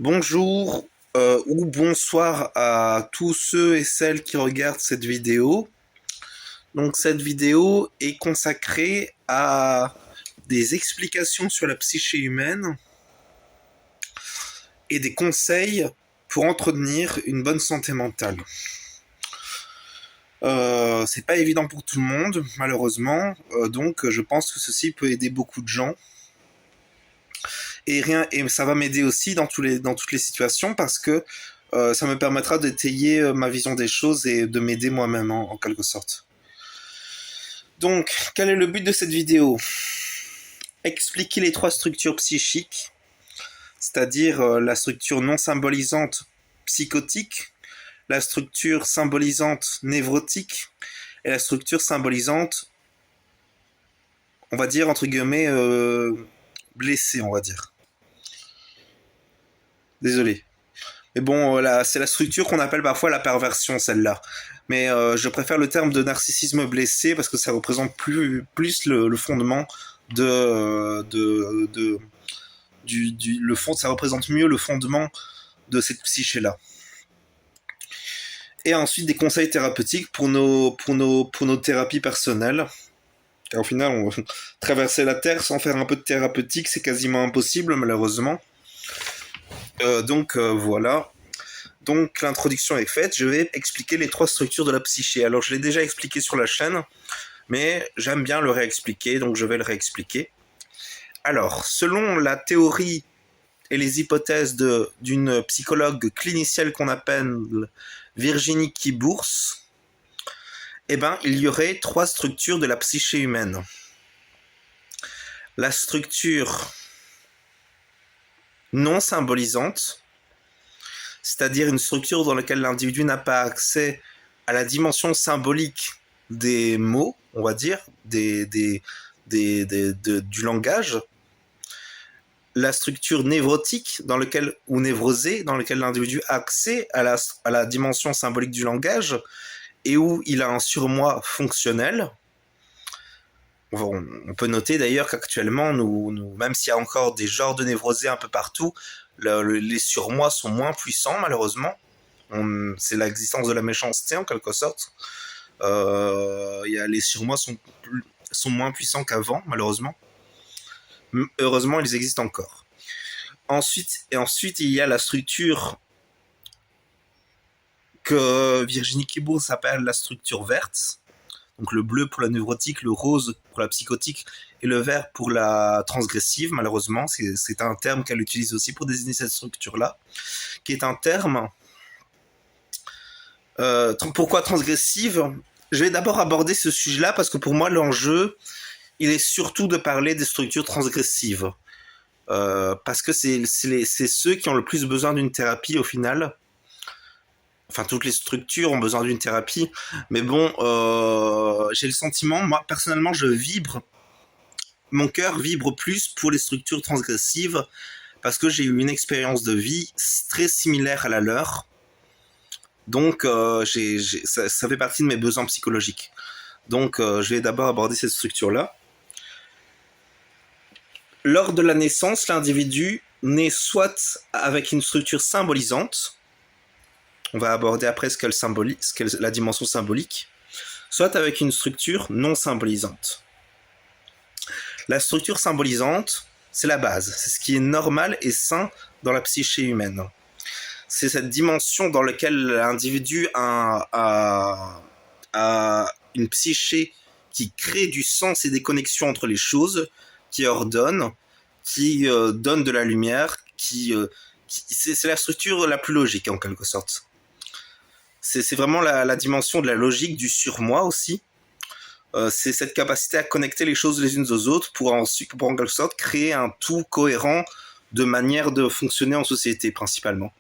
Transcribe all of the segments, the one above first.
Bonjour ou bonsoir à tous ceux et celles qui regardent cette vidéo. Donc cette vidéo est consacrée à des explications sur la psyché humaine et des conseils pour entretenir une bonne santé mentale. C'est pas évident pour tout le monde, malheureusement, donc je pense que ceci peut aider beaucoup de gens. Et ça va m'aider aussi dans toutes les situations parce que ça me permettra d'étayer ma vision des choses et de m'aider moi-même en quelque sorte. Donc, quel est le but de cette vidéo? Expliquer les trois structures psychiques, c'est-à-dire la structure non symbolisante psychotique, la structure symbolisante névrotique et la structure symbolisante, on va dire entre guillemets, blessée, on va dire. Désolé. Mais bon, c'est la structure qu'on appelle parfois la perversion, celle-là. Mais je préfère le terme de narcissisme blessé parce que ça représente plus le fondement le fond, ça représente mieux le fondement de cette psyché-là. Et ensuite des conseils thérapeutiques pour nos thérapies personnelles. Car au final, traverser la Terre sans faire un peu de thérapeutique, c'est quasiment impossible, malheureusement. Voilà. Donc l'introduction est faite, je vais expliquer les trois structures de la psyché. Alors je l'ai déjà expliqué sur la chaîne, mais j'aime bien le réexpliquer, donc je vais le réexpliquer. Alors, selon la théorie et les hypothèses d'une psychologue clinicienne qu'on appelle Virginie Kibours, eh ben, il y aurait trois structures de la psyché humaine. La structure non symbolisante, c'est-à-dire une structure dans laquelle l'individu n'a pas accès à la dimension symbolique des mots, on va dire, du langage. La structure névrotique, ou névrosée, dans laquelle l'individu a accès à la dimension symbolique du langage et où il a un surmoi fonctionnel. On peut noter d'ailleurs qu'actuellement, même s'il y a encore des genres de névrosés un peu partout, les surmois sont moins puissants, malheureusement. C'est l'existence de la méchanceté, en quelque sorte. Les surmois sont moins puissants qu'avant, malheureusement. Heureusement, ils existent encore. Ensuite, il y a la structure que Virginie Kibours appelle la structure verte. Donc le bleu pour la névrotique, le rose pour la psychotique et le vert pour la transgressive, malheureusement. C'est un terme qu'elle utilise aussi pour désigner cette structure-là, qui est un terme... pourquoi transgressive? Je vais d'abord aborder ce sujet-là parce que pour moi, l'enjeu, il est surtout de parler des structures transgressives. Parce que c'est ceux qui ont le plus besoin d'une thérapie au final. Enfin, toutes les structures ont besoin d'une thérapie, mais bon, j'ai le sentiment, moi personnellement, mon cœur vibre plus pour les structures transgressives parce que j'ai eu une expérience de vie très similaire à la leur. Donc, ça fait partie de mes besoins psychologiques. Donc, je vais d'abord aborder cette structure-là. Lors de la naissance, l'individu naît soit avec une structure symbolisante, on va aborder après ce qu'est la dimension symbolique, soit avec une structure non symbolisante. La structure symbolisante, c'est la base, c'est ce qui est normal et sain dans la psyché humaine. C'est cette dimension dans laquelle l'individu a une psyché qui crée du sens et des connexions entre les choses, qui ordonne, qui donne de la lumière, c'est la structure la plus logique en quelque sorte. C'est vraiment la dimension de la logique, du surmoi aussi. C'est cette capacité à connecter les choses les unes aux autres pour en quelque sorte créer un tout cohérent de manière de fonctionner en société principalement.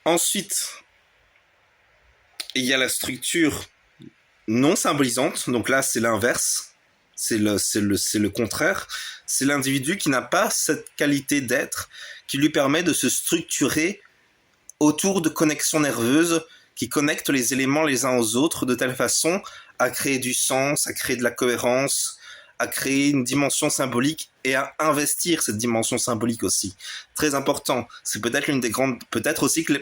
Ensuite, il y a la structure non symbolisante, donc là c'est l'inverse, c'est le contraire, c'est l'individu qui n'a pas cette qualité d'être qui lui permet de se structurer autour de connexions nerveuses qui connectent les éléments les uns aux autres de telle façon à créer du sens, à créer de la cohérence, à créer une dimension symbolique et à investir cette dimension symbolique aussi. Très important. C'est peut-être l'une des grandes... Peut-être aussi que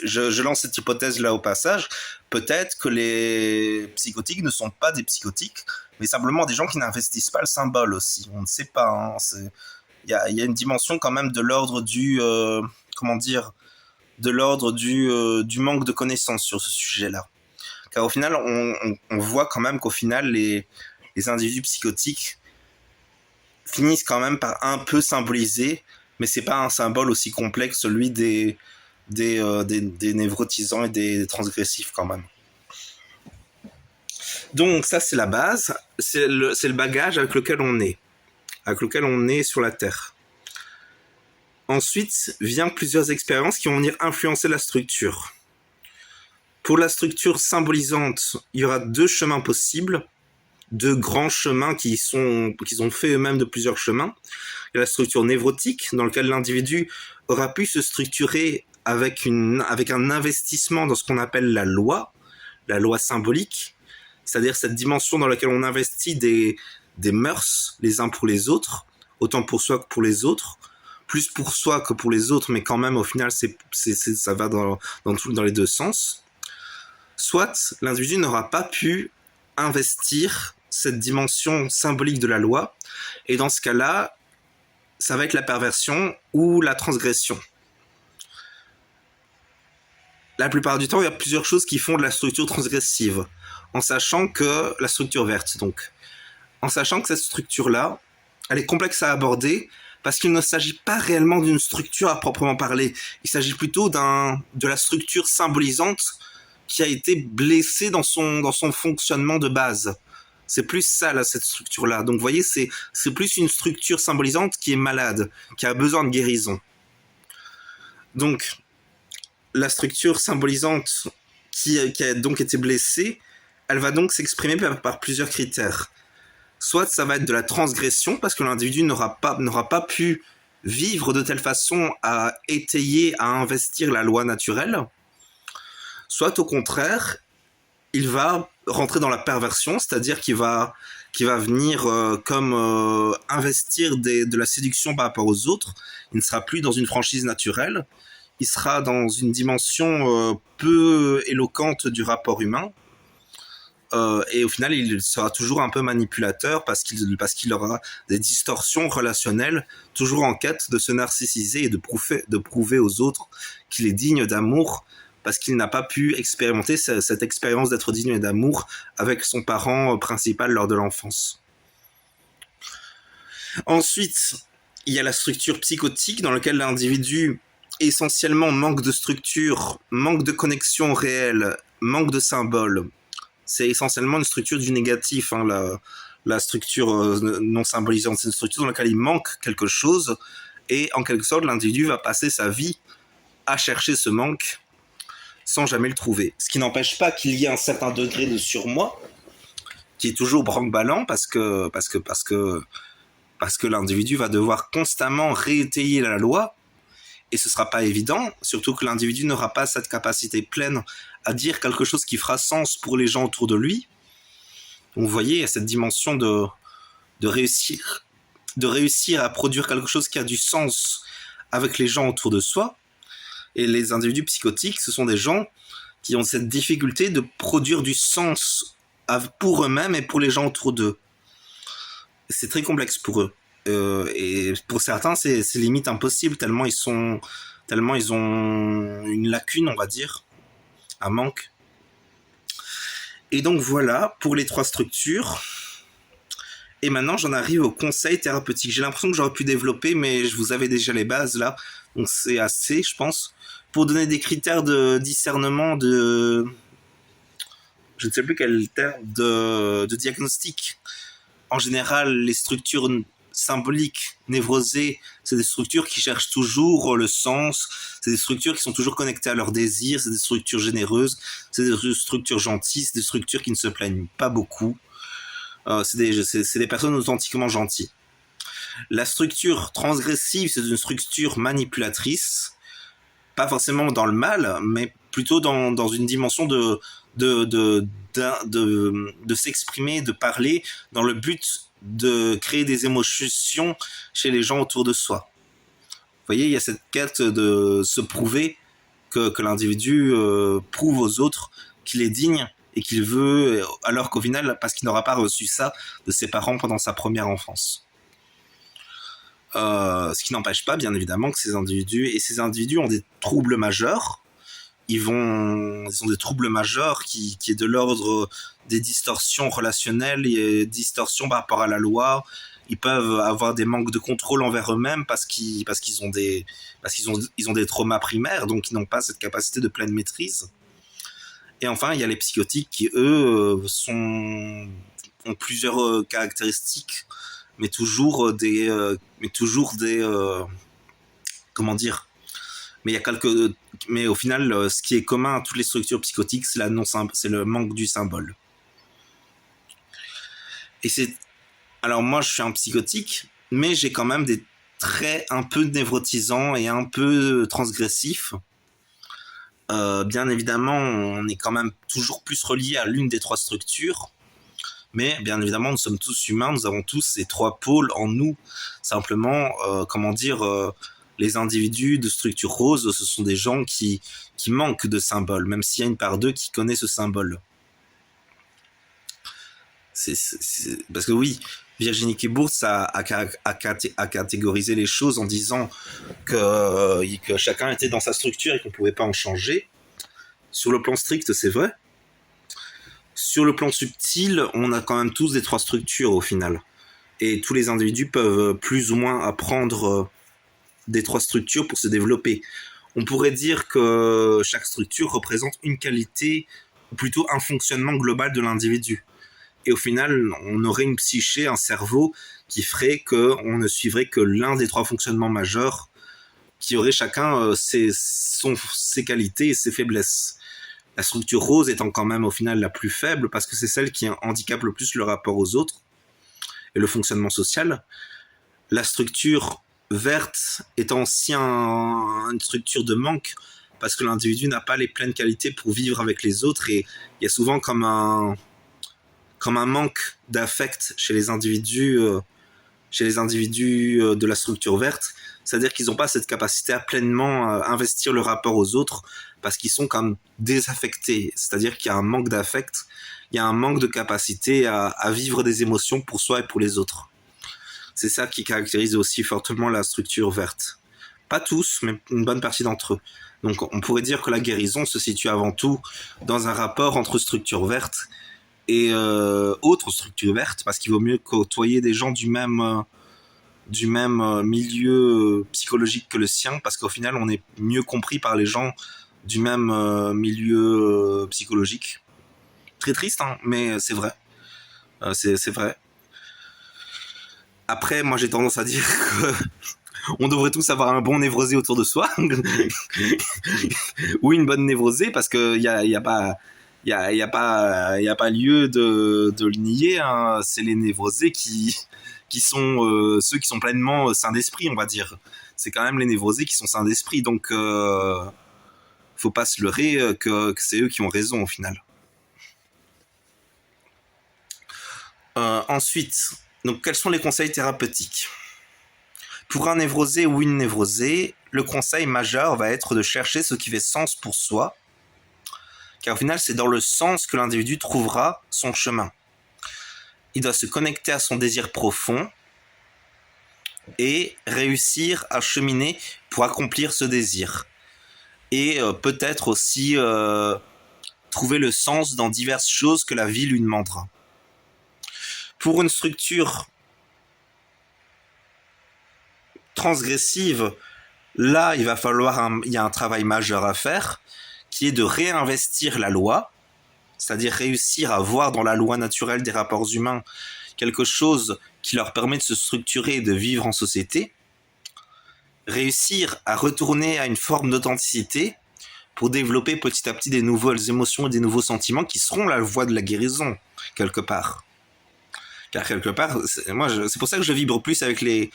je lance cette hypothèse-là au passage. Peut-être que les psychotiques ne sont pas des psychotiques, mais simplement des gens qui n'investissent pas le symbole aussi. On ne sait pas. Il y a une dimension quand même de l'ordre du... comment dire, de l'ordre du manque de connaissances sur ce sujet-là. Car au final, on voit quand même qu'au final, les individus psychotiques finissent quand même par un peu symboliser, mais c'est pas un symbole aussi complexe que celui des névrotisants et des transgressifs quand même. Donc ça, c'est la base, c'est le bagage avec lequel on est sur la Terre. Ensuite, vient plusieurs expériences qui vont venir influencer la structure. Pour la structure symbolisante, il y aura 2 chemins possibles, 2 grands chemins qu'ils ont fait eux-mêmes de plusieurs chemins. Il y a la structure névrotique, dans laquelle l'individu aura pu se structurer avec un investissement dans ce qu'on appelle la loi symbolique, c'est-à-dire cette dimension dans laquelle on investit des mœurs les uns pour les autres, autant pour soi que pour les autres, plus pour soi que pour les autres, mais quand même au final ça va dans les 2 sens. Soit l'individu n'aura pas pu investir cette dimension symbolique de la loi, et dans ce cas-là, ça va être la perversion ou la transgression. La plupart du temps, il y a plusieurs choses qui font de la structure transgressive, en sachant que la structure verte, donc, en sachant que cette structure-là, elle est complexe à aborder, parce qu'il ne s'agit pas réellement d'une structure à proprement parler. Il s'agit plutôt de la structure symbolisante qui a été blessée dans son fonctionnement de base. C'est plus ça, là, cette structure-là. Donc, vous voyez, c'est plus une structure symbolisante qui est malade, qui a besoin de guérison. Donc, la structure symbolisante qui a donc été blessée, elle va donc s'exprimer par plusieurs critères. Soit ça va être de la transgression, parce que l'individu n'aura pas pu vivre de telle façon à étayer, à investir la loi naturelle. Soit au contraire, il va rentrer dans la perversion, c'est-à-dire qu'il va venir investir de la séduction par rapport aux autres. Il ne sera plus dans une franchise naturelle, il sera dans une dimension peu éloquente du rapport humain. Et au final, il sera toujours un peu manipulateur parce qu'il aura des distorsions relationnelles, toujours en quête de se narcissiser et de prouver aux autres qu'il est digne d'amour, parce qu'il n'a pas pu expérimenter cette expérience d'être digne d'amour avec son parent principal lors de l'enfance. Ensuite, il y a la structure psychotique dans laquelle l'individu essentiellement manque de structure, manque de connexion réelle, manque de symbole. C'est essentiellement une structure du négatif, hein, la structure non symbolisante. C'est une structure dans laquelle il manque quelque chose, et en quelque sorte, l'individu va passer sa vie à chercher ce manque sans jamais le trouver. Ce qui n'empêche pas qu'il y ait un certain degré de surmoi, qui est toujours branque-ballant, parce que l'individu va devoir constamment réétayer la loi, et ce sera pas évident, surtout que l'individu n'aura pas cette capacité pleine à dire quelque chose qui fera sens pour les gens autour de lui. Donc vous voyez, il y a cette dimension de réussir à produire quelque chose qui a du sens avec les gens autour de soi. Et les individus psychotiques, ce sont des gens qui ont cette difficulté de produire du sens pour eux-mêmes et pour les gens autour d'eux. C'est très complexe pour eux. Et pour certains, c'est limite impossible, tellement ils ont une lacune, on va dire, un manque. Et donc voilà, pour les 3 structures. Et maintenant, j'en arrive au conseil thérapeutique. J'ai l'impression que j'aurais pu développer, mais je vous avais déjà les bases là, donc c'est assez, je pense, pour donner des critères de discernement je ne sais plus quel terme, de diagnostic. En général, les structures symboliques, névrosées, c'est des structures qui cherchent toujours le sens, c'est des structures qui sont toujours connectées à leurs désirs, c'est des structures généreuses, c'est des structures gentilles, c'est des structures qui ne se plaignent pas beaucoup, c'est des personnes authentiquement gentilles. La structure transgressive, c'est une structure manipulatrice, pas forcément dans le mal, mais plutôt dans une dimension de de s'exprimer, de parler, dans le but de créer des émotions chez les gens autour de soi. Vous voyez, il y a cette quête de se prouver que l'individu prouve aux autres qu'il est digne et qu'il veut, alors qu'au final, parce qu'il n'aura pas reçu ça de ses parents pendant sa première enfance. Ce qui n'empêche pas, bien évidemment, que ces individus ont des troubles majeurs. Ils ont des troubles majeurs qui est de l'ordre des distorsions relationnelles et distorsions par rapport à la loi. Ils peuvent avoir des manques de contrôle envers eux-mêmes parce qu'ils ont des traumas primaires, donc ils n'ont pas cette capacité de pleine maîtrise. Et enfin, il y a les psychotiques qui, eux, ont plusieurs caractéristiques, mais toujours des comment dire. Mais au final, ce qui est commun à toutes les structures psychotiques, c'est le manque du symbole. Alors moi, je suis un psychotique, mais j'ai quand même des traits un peu névrotisants et un peu transgressifs. Bien évidemment, on est quand même toujours plus relié à l'une des trois structures, mais bien évidemment, nous sommes tous humains, nous avons tous ces trois pôles en nous. Simplement, les individus de structure rose, ce sont des gens qui manquent de symboles, même s'il y a une part d'eux qui connaît ce symbole. Parce que oui, Virginie Kibburtz a catégorisé les choses en disant que chacun était dans sa structure et qu'on ne pouvait pas en changer. Sur le plan strict, c'est vrai. Sur le plan subtil, on a quand même tous des trois structures au final. Et tous les individus peuvent plus ou moins apprendre des trois structures pour se développer. On pourrait dire que chaque structure représente une qualité, ou plutôt un fonctionnement global de l'individu. Et au final, on aurait une psyché, un cerveau qui ferait qu'on ne suivrait que l'un des trois fonctionnements majeurs, qui aurait chacun ses qualités et ses faiblesses. La structure rose étant quand même au final la plus faible, parce que c'est celle qui handicape le plus le rapport aux autres et le fonctionnement social. La structure verte étant aussi une structure de manque, parce que l'individu n'a pas les pleines qualités pour vivre avec les autres, et il y a souvent comme un manque d'affect chez les individus de la structure verte, c'est-à-dire qu'ils n'ont pas cette capacité à pleinement investir le rapport aux autres, parce qu'ils sont comme désaffectés, c'est-à-dire qu'il y a un manque d'affect, il y a un manque de capacité à vivre des émotions pour soi et pour les autres. C'est ça qui caractérise aussi fortement la structure verte. Pas tous, mais une bonne partie d'entre eux. Donc on pourrait dire que la guérison se situe avant tout dans un rapport entre structure verte et autres structures vertes, parce qu'il vaut mieux côtoyer des gens du même milieu psychologique que le sien, parce qu'au final on est mieux compris par les gens du même milieu psychologique. Très triste, hein, mais c'est vrai. C'est vrai. Après, moi j'ai tendance à dire qu'on devrait tous avoir un bon névrosé autour de soi, ou une bonne névrosée, parce qu'il y a pas lieu de le nier, hein. C'est les névrosés qui sont ceux qui sont pleinement sains d'esprit, on va dire. C'est quand même les névrosés qui sont sains d'esprit, donc faut pas se leurrer que c'est eux qui ont raison au final. Ensuite, donc quels sont les conseils thérapeutiques ? Pour un névrosé ou une névrosée, le conseil majeur va être de chercher ce qui fait sens pour soi, car au final, c'est dans le sens que l'individu trouvera son chemin. Il doit se connecter à son désir profond et réussir à cheminer pour accomplir ce désir. Et peut-être aussi trouver le sens dans diverses choses que la vie lui demandera. Pour une structure transgressive, là, il y a un travail majeur à faire, qui est de réinvestir la loi, c'est-à-dire réussir à voir dans la loi naturelle des rapports humains quelque chose qui leur permet de se structurer et de vivre en société, réussir à retourner à une forme d'authenticité pour développer petit à petit des nouvelles émotions et des nouveaux sentiments qui seront la voie de la guérison, quelque part. Car quelque part, c'est pour ça que je vibre plus avec les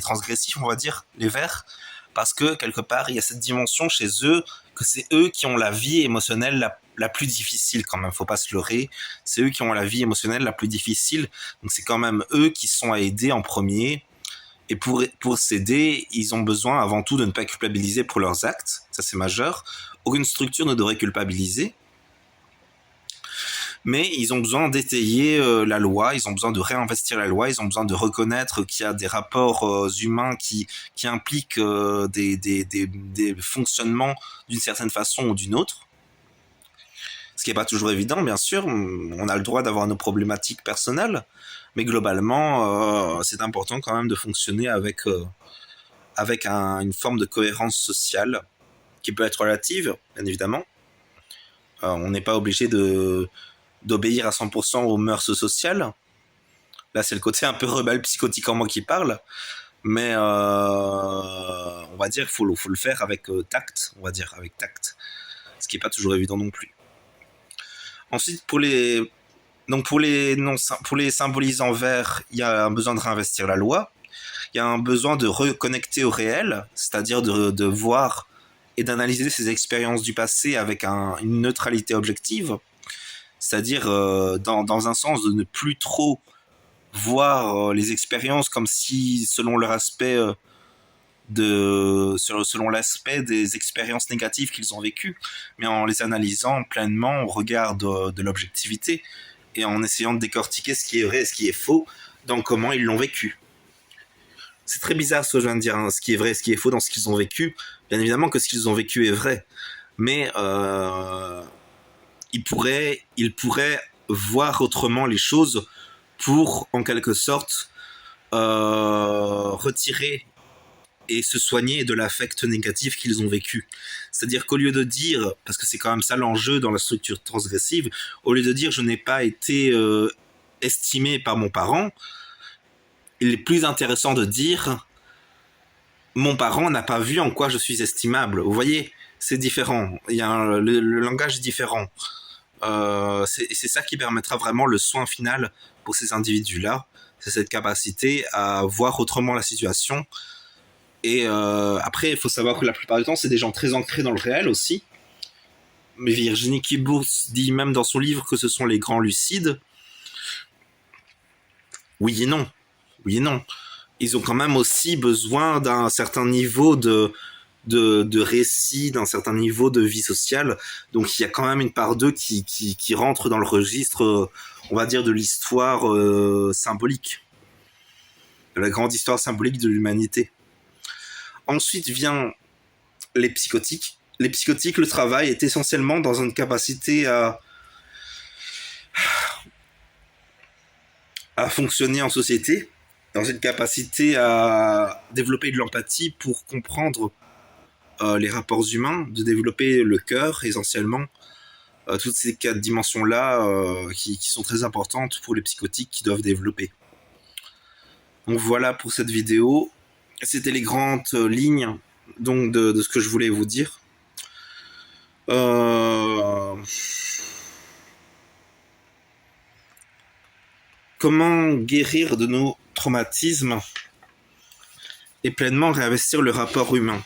transgressifs, on va dire, les verts, parce que quelque part, il y a cette dimension chez eux que c'est eux qui ont la vie émotionnelle la plus difficile quand même, faut pas se leurrer. C'est eux qui ont la vie émotionnelle la plus difficile, donc c'est quand même eux qui sont à aider en premier. Et pour s'aider, ils ont besoin avant tout de ne pas culpabiliser pour leurs actes, ça c'est majeur. Aucune structure ne devrait culpabiliser. Mais ils ont besoin d'étayer la loi, ils ont besoin de réinvestir la loi, ils ont besoin de reconnaître qu'il y a des rapports humains qui impliquent des fonctionnements d'une certaine façon ou d'une autre. Ce qui n'est pas toujours évident, bien sûr. On a le droit d'avoir nos problématiques personnelles, mais globalement, c'est important quand même de fonctionner avec une forme de cohérence sociale qui peut être relative, bien évidemment. On n'est pas obligé d'obéir à 100% aux mœurs sociales. Là, c'est le côté un peu rebelle psychotique en moi qui parle. Mais on va dire qu'il faut le faire avec tact, on va dire, avec tact. Ce qui n'est pas toujours évident non plus. Ensuite, pour les symbolisants verts, il y a un besoin de réinvestir la loi. Il y a un besoin de reconnecter au réel, c'est-à-dire de voir et d'analyser ces expériences du passé avec une neutralité objective. C'est-à-dire, dans un sens, de ne plus trop voir les expériences comme si, selon leur aspect, selon l'aspect des expériences négatives qu'ils ont vécues, mais en les analysant pleinement au regard de l'objectivité et en essayant de décortiquer ce qui est vrai et ce qui est faux dans comment ils l'ont vécu. C'est très bizarre ce que je viens de dire, hein, ce qui est vrai et ce qui est faux dans ce qu'ils ont vécu. Bien évidemment que ce qu'ils ont vécu est vrai, mais ils pourraient voir autrement les choses pour, en quelque sorte, retirer et se soigner de l'affect négatif qu'ils ont vécu. C'est-à-dire qu'au lieu de dire, parce que c'est quand même ça l'enjeu dans la structure transgressive, au lieu de dire je n'ai pas été estimé par mon parent, il est plus intéressant de dire mon parent n'a pas vu en quoi je suis estimable. Vous voyez, c'est différent. Il y a le langage est différent. C'est ça qui permettra vraiment le soin final pour ces individus-là. C'est cette capacité à voir autrement la situation. Et après, il faut savoir que la plupart du temps, c'est des gens très ancrés dans le réel aussi. Mais Virginie Kibours dit même dans son livre que ce sont les grands lucides. Oui et non. Oui et non. Ils ont quand même aussi besoin d'un certain niveau de récit, d'un certain niveau de vie sociale. Donc il y a quand même une part d'eux qui rentre dans le registre, on va dire, de l'histoire symbolique. De la grande histoire symbolique de l'humanité. Ensuite vient les psychotiques. Les psychotiques, le travail est essentiellement dans une capacité à fonctionner en société, dans une capacité à développer de l'empathie pour comprendre les rapports humains, de développer le cœur essentiellement, toutes ces quatre dimensions-là qui sont très importantes pour les psychotiques qui doivent développer. Donc voilà pour cette vidéo. C'était les grandes lignes donc de ce que je voulais vous dire. Comment guérir de nos traumatismes et pleinement réinvestir le rapport humain.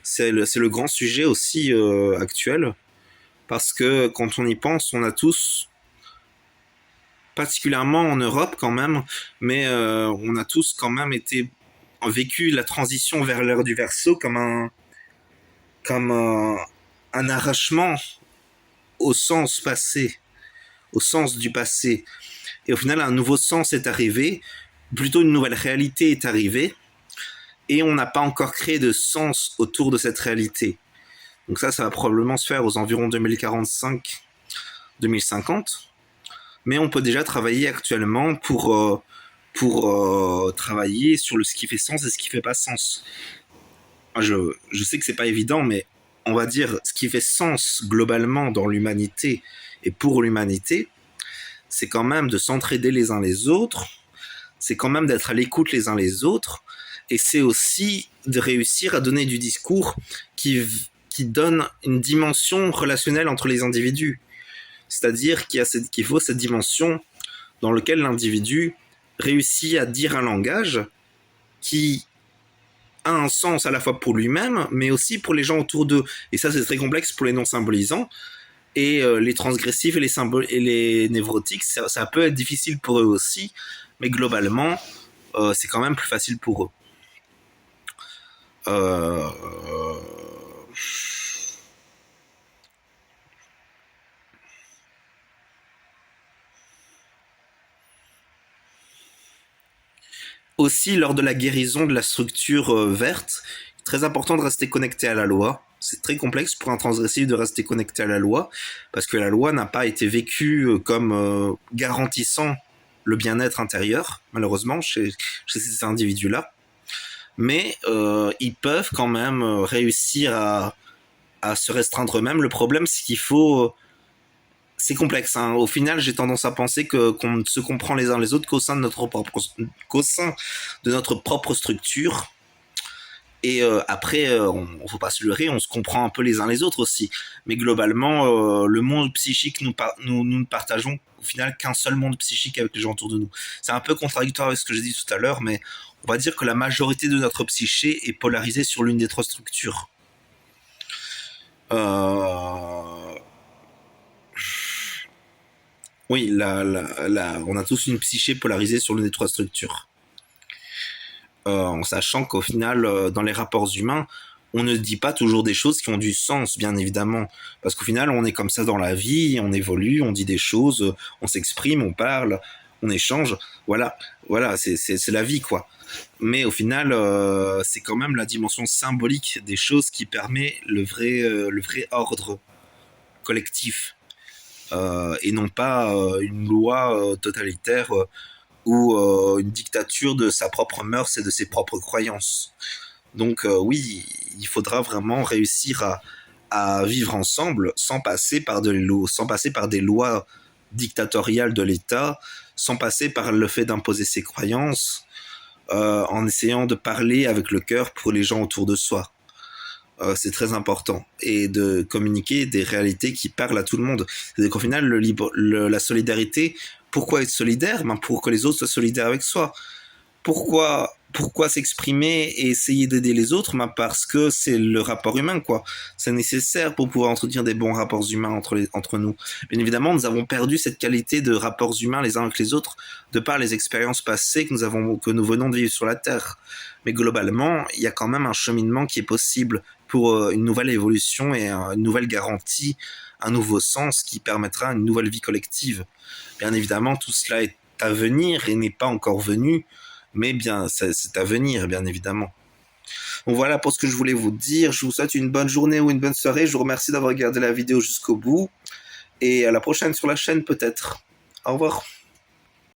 C'est le grand sujet aussi actuel, parce que quand on y pense, on a tous, particulièrement en Europe quand même, mais on a tous quand même vécu la transition vers l'ère du Verseau comme un arrachement au sens passé, au sens du passé. Et au final, un nouveau sens est arrivé, plutôt une nouvelle réalité est arrivée, et on n'a pas encore créé de sens autour de cette réalité. Donc ça va probablement se faire aux environs 2045-2050, mais on peut déjà travailler actuellement pour travailler sur ce qui fait sens et ce qui fait pas sens. Je sais que c'est pas évident, mais on va dire ce qui fait sens globalement dans l'humanité et pour l'humanité, c'est quand même de s'entraider les uns les autres, c'est quand même d'être à l'écoute les uns les autres, et c'est aussi de réussir à donner du discours qui donne une dimension relationnelle entre les individus. C'est-à-dire qu'il faut cette dimension dans laquelle l'individu réussit à dire un langage qui a un sens à la fois pour lui-même, mais aussi pour les gens autour d'eux. Et ça, c'est très complexe pour les non-symbolisants. Et les transgressifs et les névrotiques, ça peut être difficile pour eux aussi, mais globalement, c'est quand même plus facile pour eux. Aussi, lors de la guérison de la structure verte, très important de rester connecté à la loi. C'est très complexe pour un transgressif de rester connecté à la loi, parce que la loi n'a pas été vécue comme garantissant le bien-être intérieur, malheureusement, chez ces individus-là. Mais ils peuvent quand même réussir à se restreindre eux-mêmes. Le problème, c'est qu'il faut... c'est complexe. Hein. Au final, j'ai tendance à penser qu'on ne se comprend les uns les autres qu'au sein de notre propre structure. Et après, faut pas se leurrer, on se comprend un peu les uns les autres aussi. Mais globalement, le monde psychique, nous ne partageons au final qu'un seul monde psychique avec les gens autour de nous. C'est un peu contradictoire avec ce que j'ai dit tout à l'heure, mais on va dire que la majorité de notre psyché est polarisée sur l'une des trois structures. Oui, on a tous une psyché polarisée sur l'une des trois structures. En sachant qu'au final, dans les rapports humains, on ne dit pas toujours des choses qui ont du sens, bien évidemment. Parce qu'au final, on est comme ça dans la vie, on évolue, on dit des choses, on s'exprime, on parle, on échange. Voilà, c'est la vie, quoi. Mais au final, c'est quand même la dimension symbolique des choses qui permet le vrai ordre collectif. Et non pas une loi totalitaire ou une dictature de sa propre mœurs et de ses propres croyances. Donc oui, il faudra vraiment réussir à vivre ensemble sans passer par des lois dictatoriales de l'État, sans passer par le fait d'imposer ses croyances, en essayant de parler avec le cœur pour les gens autour de soi. C'est très important. Et de communiquer des réalités qui parlent à tout le monde. C'est-à-dire qu'au final, la solidarité, pourquoi être solidaire? Pour que les autres soient solidaires avec soi. Pourquoi s'exprimer et essayer d'aider les autres? Parce que c'est le rapport humain, quoi. C'est nécessaire pour pouvoir entretenir des bons rapports humains entre nous. Bien évidemment, nous avons perdu cette qualité de rapports humains les uns avec les autres de par les expériences passées que nous venons de vivre sur la Terre. Mais globalement, il y a quand même un cheminement qui est possible pour une nouvelle évolution et une nouvelle garantie, un nouveau sens qui permettra une nouvelle vie collective. Bien évidemment, tout cela est à venir et n'est pas encore venu, mais bien, c'est à venir, bien évidemment. Donc voilà pour ce que je voulais vous dire. Je vous souhaite une bonne journée ou une bonne soirée. Je vous remercie d'avoir regardé la vidéo jusqu'au bout. Et à la prochaine sur la chaîne peut-être. Au revoir.